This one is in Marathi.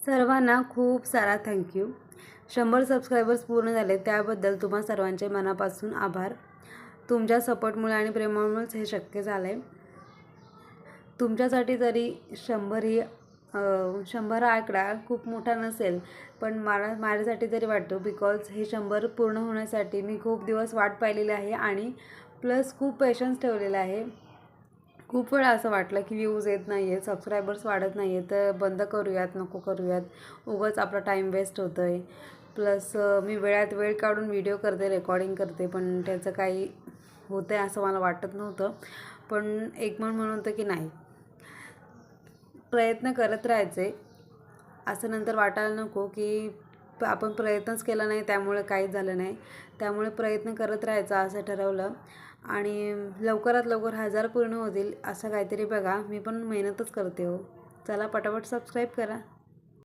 सर्वांना खूप सारा थँक्यू. 100 सबस्क्रायबर्स पूर्ण झाले त्याबद्दल तुम्हा सर्वांचे मनापासून आभार. तुमच्या सपोर्टमुळे आणि प्रेमामुळेच हे शक्य झालं आहे. तुमच्यासाठी जरी 100 हा आकडा खूप मोठा नसेल, पण माझ्यासाठी तरी वाटतो, बिकॉज हे 100 पूर्ण होण्यासाठी मी खूप दिवस वाट पाहिलेली आहे आणि प्लस खूप पेशन्स ठेवलेला आहे. खूप वेळा असं वाटलं की व्ह्यूज येत नाही आहेत, सबस्क्रायबर्स वाढत नाही आहेत, तर बंद करूयात, नको करूयात, उगाच आपला टाईम वेस्ट होतो आहे. प्लस मी वेळात वेळ काढून व्हिडिओ करते, रेकॉर्डिंग करते, पण त्याचं काही होतं आहे असं मला वाटत नव्हतं. पण एक मन होतं की नाही, प्रयत्न करत राहायचे. असं नंतर वाटायला नको की आपण प्रयत्नच केला नाही त्यामुळे काहीच झालं नाही. त्यामुळे प्रयत्न करत राहायचा असं ठरवलं आणि लवकरात लवकर 1000 पूर्ण होतील असं काहीतरी बघा. मी पण मेहनतच करते हो. चला पटापट सबस्क्राईब करा.